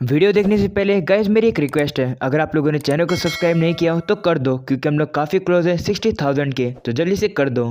Video देखने से पहले गाइस मेरी एक रिक्वेस्ट है, अगर आप लोगों ने चैनल को सब्सक्राइब नहीं किया हो तो कर दो, क्योंकि हम लोग काफ़ी क्लोज है 60,000 के, तो जल्दी से कर दो।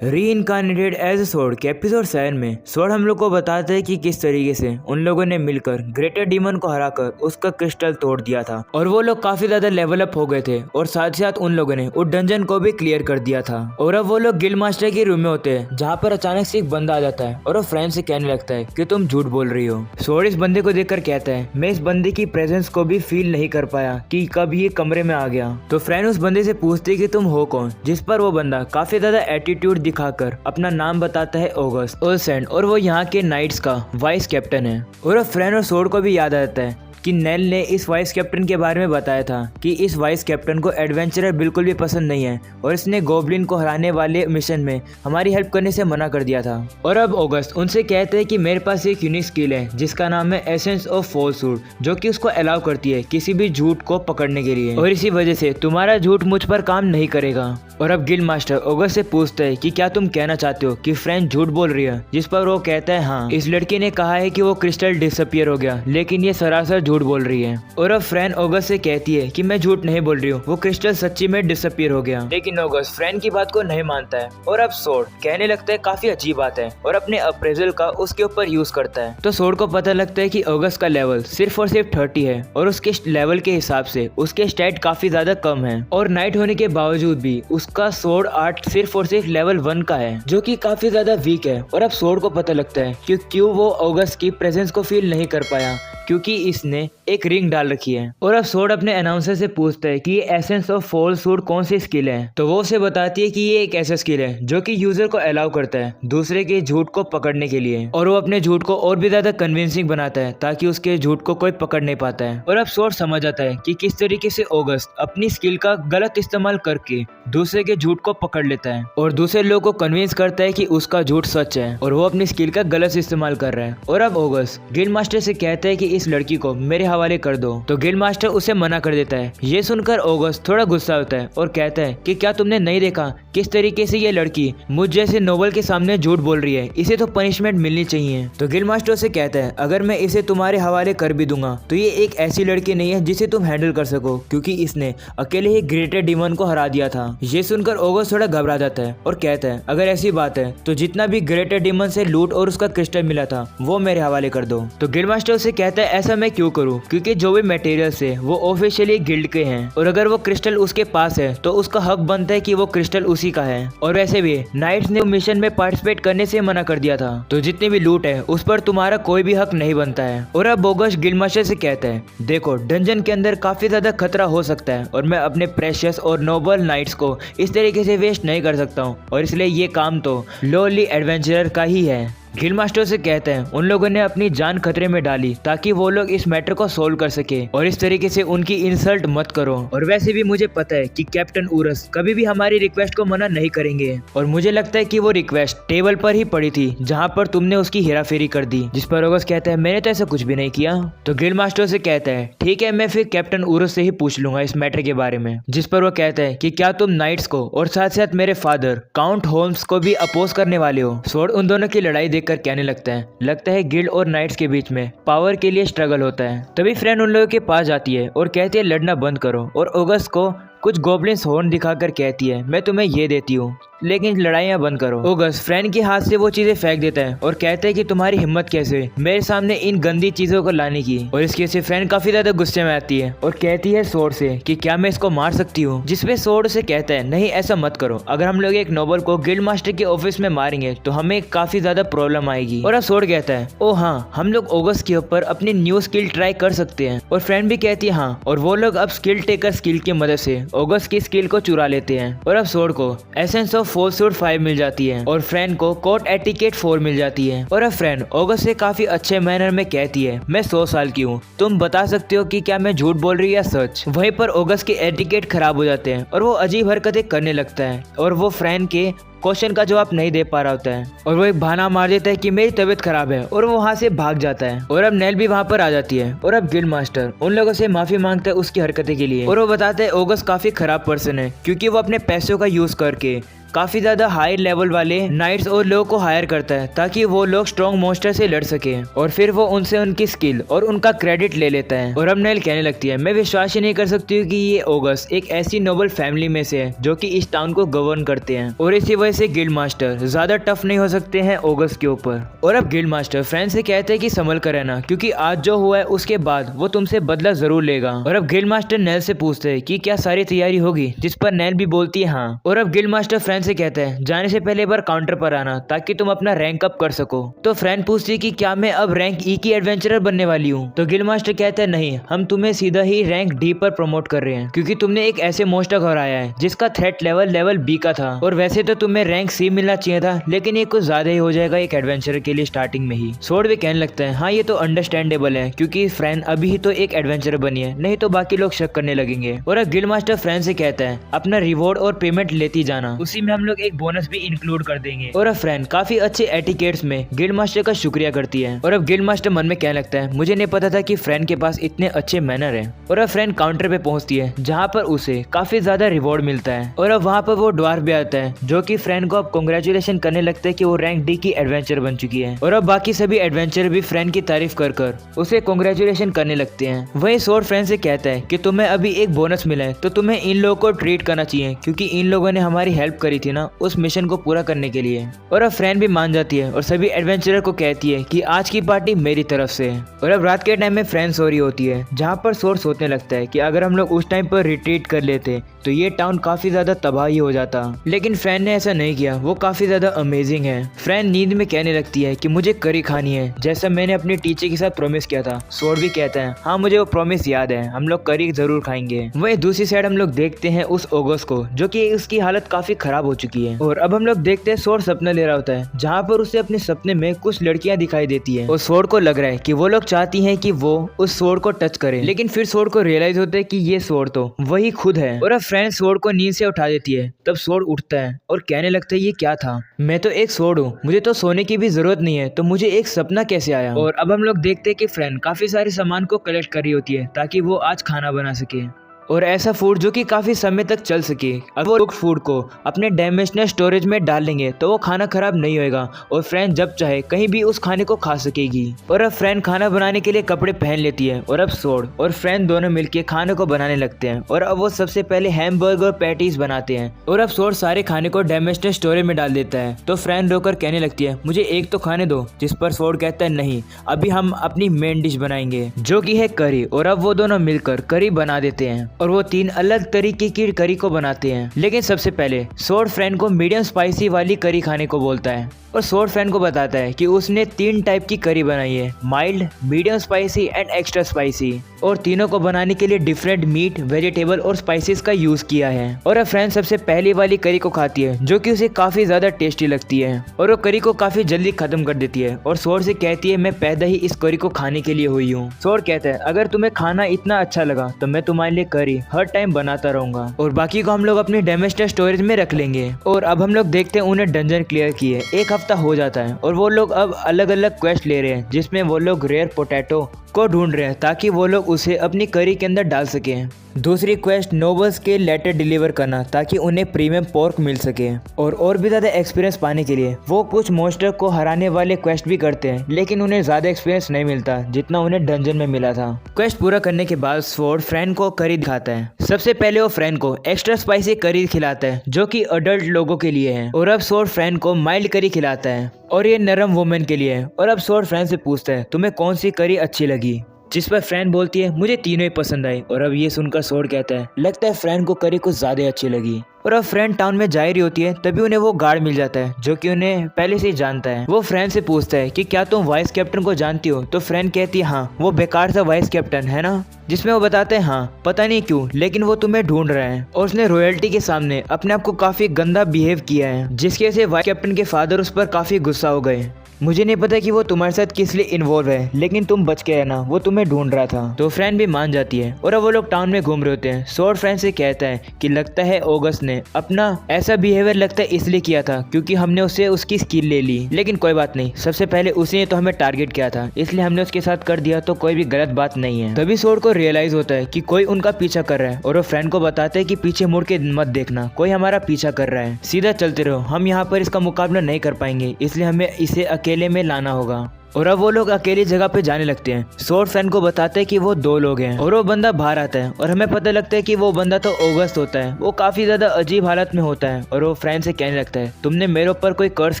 रीइनकार्नेटेड एज सोर्ड के एपिसोड 7 में सोर्ड हम लोग को बताते हैं कि किस तरीके से उन लोगों ने मिलकर ग्रेटर डीमन को हराकर उसका क्रिस्टल तोड़ दिया था और वो लोग काफी ज्यादा लेवल अप हो गए थे और साथ ही साथ उन लोगों ने उस डंजन को भी क्लियर कर दिया था। और अब वो लोग गिल्ड मास्टर के रूम में होते हैं, जहाँ पर अचानक से एक बंदा आ जाता है और वो फ्रेंड से कहने लगता है कि तुम झूठ बोल रही हो। सोर्ड इस बंदे को देखकर कहता है मैं इस बंदे की प्रेजेंस को भी फील नहीं कर पाया कि कब ये कमरे में आ गया। तो फ्रेंड उस बंदे से पूछती है कि तुम हो कौन, जिस पर वो बंदा काफी ज्यादा एटीट्यूड दिखाकर अपना नाम बताता है ऑगस्ट ओलसेंड और वो यहाँ के नाइट्स का वाइस कैप्टन है। और फ्रेंड और सोर्ड को भी याद आ जाता है कि नेल ने इस वाइस कैप्टन के बारे में बताया था कि इस वाइस कैप्टन को एडवेंचरर बिल्कुल भी पसंद नहीं है और इसने गोब्लिन को हराने वाले मिशन में हमारी हेल्प करने से मना कर दिया था। और अब ऑगस्ट उनसे कहते हैं कि मेरे पास एक यूनिक स्किल है जिसका नाम है एसेंस ऑफ फॉल्सहुड, जो कि उसको अलाउ करती है किसी भी झूठ को पकड़ने के लिए, और इसी वजह से तुम्हारा झूठ मुझ पर काम नहीं करेगा। और अब गिल्ड मास्टर ऑगस्ट से पूछता है कि क्या तुम कहना चाहते हो कि फ्रेंड झूठ बोल रही है, जिस पर वो कहता है हाँ, इस लड़की ने कहा है कि वो क्रिस्टल डिसअपियर हो गया, लेकिन ये सरासर झूठ बोल रही है। और अब फ्रेंड ऑगस्ट से कहती है कि मैं झूठ नहीं बोल रही हूँ, वो क्रिस्टल सच्ची में डिसअपियर हो गया। लेकिन ऑगस्ट फ्रेंड की बात को नहीं मानता है और अब सोर्ड कहने लगता है काफी अच्छी बात है और अपने अप्रेजल का उसके ऊपर यूज करता है। तो सोर्ड को पता लगता है कि ऑगस्ट का लेवल सिर्फ और सिर्फ 30 है और उसके लेवल के हिसाब से उसके स्टैट काफी ज्यादा कम है और नाइट होने के बावजूद भी उसका सोर्ड आर्ट सिर्फ और सिर्फ लेवल 1 का है, जो कि काफी ज्यादा वीक है। और अब सोर्ड को पता लगता है कि क्यों वो ऑगस्ट की प्रेजेंस को फील नहीं कर पाया, क्योंकि इसने एक रिंग डाल रखी है। और अब सोर्ड अपने अनाउंसर से पूछता है कि ये एसेंस ऑफ फॉल्सहुड कौन सी स्किल है, तो वो उसे बताती है कि ये एक ऐसा स्किल है जो कि यूजर को अलाउ करता है दूसरे के झूठ को पकड़ने के लिए, और वो अपने झूठ को और भी ज्यादा कन्विंसिंग बनाता है ताकि उसके झूठ को कोई पकड़ नहीं पाता है। और अब सोर्ड समझ आता है कि किस तरीके से ऑगस्ट अपनी स्किल का गलत इस्तेमाल करके दूसरे के झूठ को पकड़ लेता है और दूसरे लोगों को कन्विंस करता है कि उसका झूठ सच है और वो अपनी स्किल का गलत इस्तेमाल कर रहा है। और अब ऑगस्ट गिल्ड मास्टर से कहता है कि इस लड़की को मेरे हवाले कर दो, तो गिल्ड मास्टर उसे मना कर देता है। ये सुनकर ऑगस्ट थोड़ा गुस्सा होता है और कहता है कि क्या तुमने नहीं देखा किस तरीके से ये लड़की मुझ जैसे नोबल के सामने झूठ बोल रही है, इसे तो पनिशमेंट मिलनी चाहिए। तो गिल्ड मास्टर से कहता है अगर मैं इसे तुम्हारे हवाले कर भी दूंगा तो ये एक ऐसी लड़की नहीं है जिसे तुम हैंडल कर सको, क्योंकि इसने अकेले ही ग्रेटर डीमन को हरा दिया था। ये सुनकर ऑगस्ट थोड़ा घबरा जाता है और कहता है अगर ऐसी बात है तो जितना भी ग्रेटर डीमन से लूट और उसका क्रिस्टल मिला था वो मेरे हवाले कर दो। तो गिल्ड मास्टर से कहता है ऐसा मैं क्यों करूं, क्योंकि जो भी मटेरियल्स है वो ऑफिशियली गिल्ड के हैं और अगर वो क्रिस्टल उसके पास है तो उसका हक बनता है कि वो क्रिस्टल उसी का है। और वैसे भी नाइट्स ने मिशन में पार्टिसिपेट करने से मना कर दिया था, तो जितनी भी लूट है उस पर तुम्हारा कोई भी हक नहीं बनता है। और अब ऑगस्ट गिल्ड मास्टर से कहता है देखो डंजन के अंदर काफी ज्यादा खतरा हो सकता है और मैं अपने प्रेशियस और नोबल नाइट्स को इस तरीके से वेस्ट नहीं कर सकता हूँ, और इसलिए ये काम तो लोली एडवेंचरर का ही है। गिल्ड मास्टर से कहते हैं उन लोगों ने अपनी जान खतरे में डाली ताकि वो लोग इस मैटर को सोल्व कर सके और इस तरीके से उनकी इंसल्ट मत करो। और वैसे भी मुझे पता है कि कैप्टन उरस कभी भी हमारी रिक्वेस्ट को मना नहीं करेंगे, और मुझे लगता है कि वो रिक्वेस्ट टेबल पर ही पड़ी थी जहाँ पर तुमने उसकी हेराफेरी कर दी। जिस पर ऑगस्ट कहता है मैंने तो ऐसा कुछ भी नहीं किया। तो गिल्ड मास्टर से कहता है ठीक है, मैं फिर कैप्टन उरस से ही पूछ लूंगा इस मैटर के बारे में। जिस पर वो कहता है कि क्या तुम नाइट्स को और साथ साथ मेरे फादर काउंट होम्स को भी अपोज करने वाले हो। सोर्ड उन दोनों की लड़ाई कर कहने लगता है गिल्ड और नाइट्स के बीच में पावर के लिए स्ट्रगल होता है। तभी फ्रेंड उन लोगों के पास जाती है और कहती है लड़ना बंद करो, और ऑगस्ट को कुछ गोब्लिन्स हॉर्न दिखाकर कहती है मैं तुम्हें ये देती हूँ, लेकिन लड़ाइयाँ बंद करो। ऑगस्ट फ्रेंड के हाथ से वो चीजें फेंक देता है और कहता है कि तुम्हारी हिम्मत कैसे मेरे सामने इन गंदी चीजों को लाने की। और इसके से फ्रेंड काफी ज्यादा गुस्से में आती है और कहती है सोर्ड से कि क्या मैं इसको मार सकती हूँ, जिसपे सोर्ड से कहता है नहीं ऐसा मत करो, अगर हम लोग एक नोबल को गिल्ड मास्टर के ऑफिस में मारेंगे तो हमें काफी ज्यादा प्रॉब्लम आएगी। और अब सोर्ड कहता है ओ हाँ, हम लोग ऑगस्ट के ऊपर अपनी न्यू स्किल ट्राई कर सकते हैं। और फ्रेंड भी कहती है हाँ, और वो लोग अब स्किल टेकर स्किल की मदद से ऑगस्ट की स्किल को चुरा लेते हैं। और अब सोर्ड को एसेंस ऑफ फॉल्सहुड 5 मिल जाती है और फ्रेंड को कोर्ट एटिकेट 4 मिल जाती है। और अब फ्रेंड ऑगस्ट से काफी अच्छे मैनर में कहती है मैं 100 साल की हूँ, तुम बता सकते हो कि क्या मैं झूठ बोल रही या सच। वहीं पर ऑगस्ट के एटिकेट खराब हो जाते हैं और वो अजीब हरकतें करने लगता है और वो फ्रेंड के क्वेश्चन का जवाब नहीं दे पा रहा होता है और वो एक बहाना मार देता है कि मेरी तबीयत खराब है और वो वहाँ से भाग जाता है। और अब नेल भी वहाँ पर आ जाती है और अब गिल्ड मास्टर उन लोगों से माफी मांगता है उसकी हरकतें के लिए, और वो बताते हैं ऑगस्ट काफी खराब पर्सन है क्योंकि वो अपने पैसों का यूज करके काफी ज्यादा हाई लेवल वाले नाइट्स और लोगों को हायर करता है ताकि वो लोग स्ट्रॉन्ग मॉन्स्टर से लड़ सके और फिर वो उनसे उनकी स्किल और उनका क्रेडिट ले लेता है। और अब नेल कहने लगती है, मैं विश्वास ही नहीं कर सकती हूँ कि ये ऑगस्ट एक ऐसी नोबल फैमिली में से है जो कि इस टाउन को गवर्न करते हैं और इसी वजह से गिल्ड मास्टर ज्यादा टफ नहीं हो सकते हैं ऑगस्ट के ऊपर। और अब गिल्ड मास्टर फ्रेंड से कहते हैं कि संभल कर रहना, क्योंकि आज जो हुआ है उसके बाद वो तुमसे बदला जरूर लेगा। और अब गिल्ड मास्टर नेल से पूछते हैं कि क्या सारी तैयारी होगी, जिस पर नेल भी बोलती है हाँ। और अब गिल्ड मास्टर फ्रेंड से कहते हैं जाने से पहले एक बार काउंटर पर आना ताकि तुम अपना रैंक अप कर सको। तो फ्रेंड पूछती है कि क्या मैं अब रैंक ई की एडवेंचरर बनने वाली हूँ। तो गिल्ड मास्टर कहते हैं नहीं, हम तुम्हें सीधा ही रैंक डी पर प्रमोट कर रहे हैं, क्योंकि तुमने एक ऐसे मॉन्स्टर को हराया है जिसका थ्रेट लेवल बी का था और वैसे तो तुम्हें रैंक सी मिलना चाहिए था, लेकिन ये कुछ ज्यादा ही हो जाएगा एक एडवेंचरर के लिए स्टार्टिंग में ही। सोर्ड भी कहने लगता है हाँ ये तो अंडरस्टैंडेबल है, क्योंकि फ्रेंड अभी ही तो एक एडवेंचरर बनी है, नहीं तो बाकी लोग शक करने लगेंगे। और अब गिल्ड मास्टर फ्रेंड से कहता है अपना रिवॉर्ड और पेमेंट लेती जाना, उसी में हम लोग एक बोनस भी इंक्लूड कर देंगे। और अब फ्रेंड काफी अच्छे एटिकेट्स में गिल्ड मास्टर का शुक्रिया करती है। और अब गिल्ड मास्टर मन में कहने लगता है मुझे नहीं पता था कि फ्रेंड के पास इतने अच्छे मैनर हैं। और अब फ्रेंड काउंटर पे पहुंचती है जहां पर उसे काफी ज्यादा रिवॉर्ड मिलता है। और अब वहां पर वो ड्वार्फ भी आता है जो कि फ्रेंड को अब कांग्रेचुलेशन करने लगता है कि वो रैंक डी की एडवेंचर बन चुकी है। और अब बाकी सभी एडवेंचर भी फ्रेंड की तारीफ कर कर उसे कांग्रेचुलेशन करने लगते हैं। वही सोर्ड फ्रेंड से कहता है कि तुम्हें अभी एक बोनस मिला है तो तुम्हें इन लोगों को ट्रीट करना चाहिए, क्योंकि इन लोगों ने हमारी हेल्प करी थी ना उस मिशन को पूरा करने के लिए। और अब फ्रेंड भी मान जाती है और सभी एडवेंचरर को कहती है कि आज की पार्टी मेरी तरफ से। और अब रात के टाइम में फ्रेंड सो रही होती है, जहाँ पर सोर्ड सोचने लगता है कि अगर हम लोग उस टाइम पर रिट्रीट कर लेते तो ये टाउन काफी ज्यादा तबाही हो जाता, लेकिन फ्रेंड ने ऐसा नहीं किया, वो काफी ज्यादा अमेजिंग है। फ्रेंड नींद में कहने लगती है कि मुझे करी खानी है जैसा मैंने अपने टीचर के साथ प्रॉमिस किया था। सोर्ड भी कहता है हाँ मुझे वो प्रॉमिस याद है, हम लोग करी जरूर खाएंगे। वही दूसरी साइड हम लोग देखते हैं उस ऑगस्ट को जो कि उसकी हालत काफी खराब हो चुकी है। और अब हम लोग देखते हैं सोर्ड सपना ले रहा होता है जहाँ पर उसे अपने सपने में कुछ लड़कियां दिखाई देती है और सोर्ड को लग रहा है कि वो लोग चाहती हैं कि वो उस सोर्ड को टच करे, लेकिन फिर सोर्ड को रियलाइज होता है कि ये सोर्ड तो वही खुद है। और अब फ्रेंड सोर्ड को नींद से उठा देती है। तब सोर्ड उठता है और कहने लगता है ये क्या था, मैं तो एक सोर्ड हूँ, मुझे तो सोने की भी जरूरत नहीं है, तो मुझे एक सपना कैसे आया। और अब हम लोग देखते हैं कि फ्रेंड काफी सारे सामान को कलेक्ट कर रही होती है ताकि वो आज खाना बना सके और ऐसा फूड जो कि काफी समय तक चल सके। अगर वो लोग फूड को अपने डायमेंशनल स्टोरेज में डाल लेंगे तो वो खाना खराब नहीं होएगा और फ्रेंड जब चाहे कहीं भी उस खाने को खा सकेगी। और अब फ्रेंड खाना बनाने के लिए कपड़े पहन लेती है और अब सोर्ड और फ्रेंड दोनों मिलकर खाने को बनाने लगते हैं। और अब वो सबसे पहले हैमबर्गर और पैटीज बनाते हैं और अब सोर्ड सारे खाने को डायमेंशनल स्टोरेज में डाल देता है। तो फ्रेंड रोकर कहने लगती है मुझे एक तो खाने दो, जिस पर सोर्ड कहता है नहीं, अभी हम अपनी मेन डिश बनाएंगे जो कि है करी। और अब वो दोनों मिलकर करी बना देते हैं और वो 3 अलग तरीके की करी को बनाते हैं। लेकिन सबसे पहले सोर्ड फ्रेंड को मीडियम स्पाइसी वाली करी खाने को बोलता है और सोर्ड फ्रेंड को बताता है कि उसने 3 टाइप की करी बनाई है, mild, medium spicy and extra spicy, और तीनों को बनाने के लिए डिफरेंट मीट, वेजिटेबल और स्पाइसेस का यूज किया है। और अब फ्रेंड सबसे पहली वाली करी को खाती है जो कि उसे काफी ज्यादा टेस्टी लगती है और वो करी को काफी जल्दी खत्म कर देती है और सोर्ड से कहती है मैं पैदा ही इस करी को खाने के लिए हुई हूँ। सोर्ड कहता है अगर तुम्हें खाना इतना अच्छा लगा तो मैं तुम्हारे लिए करी हर टाइम बनाता रहूंगा और बाकी को हम लोग अपनी डायमेंशनल स्टोरेज में रख लेंगे। और अब हम लोग देखते हैं उन्हें डंजन क्लियर किए एक हफ्ता हो जाता है और वो लोग अब अलग अलग क्वेस्ट ले रहे हैं जिसमें वो लोग रेयर पोटैटो को ढूंढ रहे हैं ताकि वो लोग उसे अपनी करी के अंदर डाल सकें। दूसरी क्वेस्ट नोबल्स के लेटर डिलीवर करना ताकि उन्हें प्रीमियम पोर्क मिल सके। और भी ज़्यादा एक्सपीरियंस पाने के लिए वो कुछ मॉन्स्टर को हराने वाले क्वेस्ट भी करते हैं, लेकिन उन्हें ज़्यादा एक्सपीरियंस नहीं मिलता जितना उन्हें डंजन में मिला था। क्वेस्ट पूरा करने के बाद सोर्ड फ्रेंड को करी दिखाता है। सबसे पहले वो फ्रेंड को एक्स्ट्रा स्पाइसी करी खिलाता है जो कि अडल्ट लोगों के लिए है और अब सोर्ड फ्रेंड को माइल्ड करी खिलाता है और ये नरम वुमेन के लिए है। और अब सोर्ड फ्रेंड से पूछता है तुम्हें कौन सी करी अच्छी लगी, जिस पर फ्रेंड बोलती है मुझे तीनों ही पसंद आई। और अब ये सुनकर सोर्ड कहता है लगता है फ्रेंड को करी कुछ ज्यादा अच्छी लगी। और अब फ्रेंड टाउन में जा रही होती है तभी उन्हें वो गार्ड मिल जाता है जो कि उन्हें पहले से ही जानता है। वो फ्रेंड से पूछता है कि क्या तुम वाइस कैप्टन को जानती हो, तो फ्रेंड कहती है हाँ वो बेकार सा वाइस कैप्टन है ना, जिसमें वो बताते हैं हाँ पता नहीं क्यों लेकिन वो तुम्हें ढूंढ रहा है और उसने रॉयल्टी के सामने अपने आप को काफी गंदा बिहेव किया है, जिसकी वजह से वाइस कैप्टन के फादर उस पर काफी गुस्सा हो गए। मुझे नहीं पता कि वो तुम्हारे साथ किस लिए इन्वॉल्व है, लेकिन तुम बच के रहना, वो तुम्हें ढूंढ रहा था। तो फ्रैन भी मान जाती है और अब वो लोग टाउन में घूम रहे होते हैं। सोर्ड फ्रैन से कहता है कि लगता है ऑगस्ट ने अपना ऐसा बिहेवियर लगता है इसलिए किया था क्योंकि हमने उससे उसकी स्किल ले ली, लेकिन कोई बात नहीं, सबसे पहले उसने तो हमें टारगेट किया था इसलिए हमने उसके साथ कर दिया, तो कोई भी गलत बात नहीं है। तभी सोर्ड को रियलाइज होता है कि कोई उनका पीछा कर रहा है और वो फ्रेंड को बताते हैं कि पीछे मुड़ के मत देखना, कोई हमारा पीछा कर रहा है, सीधा चलते रहो, हम यहाँ पर इसका मुकाबला नहीं कर पाएंगे, इसलिए हमें इसे अकेले में लाना होगा। और अब वो लोग अकेली जगह पे जाने लगते हैं। सोर्ड फ्रैन को बताते हैं कि वो 2 लोग हैं और वो बंदा बाहर आता है और हमें पता लगता है कि वो बंदा तो ऑगस्ट होता है। वो काफी ज्यादा अजीब हालत में होता है और वो फ्रैन से कहने लगता है तुमने मेरे ऊपर कोई कर्ज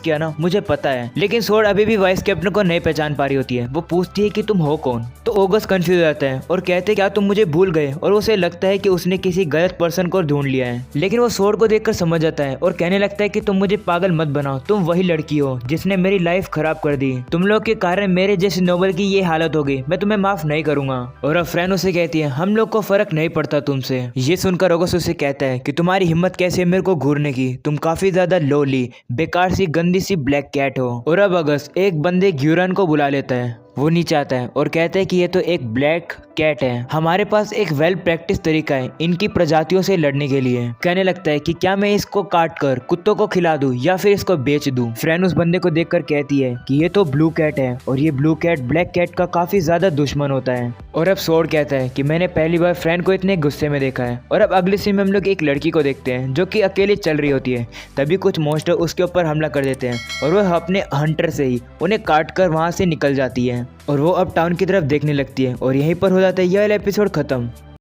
किया ना, मुझे पता है। लेकिन सोर्ड अभी भी वाइस कैप्टन को नहीं पहचान पा रही होती है। वो पूछती है कि तुम हो कौन, तो ऑगस्ट कंफ्यूज हो जाता है और कहते हैं क्या तुम मुझे भूल गए, और उसे लगता है कि उसने किसी गलत पर्सन को ढूंढ लिया है। लेकिन वो सोर्ड को देखकर समझ जाता है और कहने लगता है कि तुम मुझे पागल मत बनाओ, तुम वही लड़की हो जिसने मेरी लाइफ खराब कर दी, तुम लोग के कारण मेरे जैसे नोबल की ये हालत हो गई, मैं तुम्हें माफ नहीं करूंगा। और अब फ्रैन उसे कहती है हम लोग को फर्क नहीं पड़ता तुमसे। ये सुनकर ऑगस्ट उसे कहता है कि तुम्हारी हिम्मत कैसे है मेरे को घूरने की, तुम काफी ज्यादा लोली बेकार सी गंदी सी ब्लैक कैट हो। और अब ऑगस्ट एक बंदे ग्यूरन को बुला लेता है, वो नीचे आता है और कहता है कि ये तो एक ब्लैक कैट है, हमारे पास एक वेल प्रैक्टिस तरीका है इनकी प्रजातियों से लड़ने के लिए। कहने लगता है कि क्या मैं इसको काट कर कुत्तों को खिला दूं या फिर इसको बेच दूं। फ्रैन उस बंदे को देखकर कहती है कि ये तो ब्लू कैट है और ये ब्लू कैट ब्लैक कैट का काफी ज्यादा दुश्मन होता है। और अब सोर्ड कहता है कि मैंने पहली बार फ्रैन को इतने गुस्से में देखा है। और अब अगले सीन में हम लोग एक लड़की को देखते हैं जो कि अकेली चल रही होती है। तभी कुछ मॉन्स्टर उसके ऊपर हमला कर देते हैं और वह अपने हंटर से ही उन्हें काट कर वहां से निकल जाती है और वो अब टाउन की तरफ देखने लगती है। और यहीं पर हो जाता है यह एपिसोड खत्म।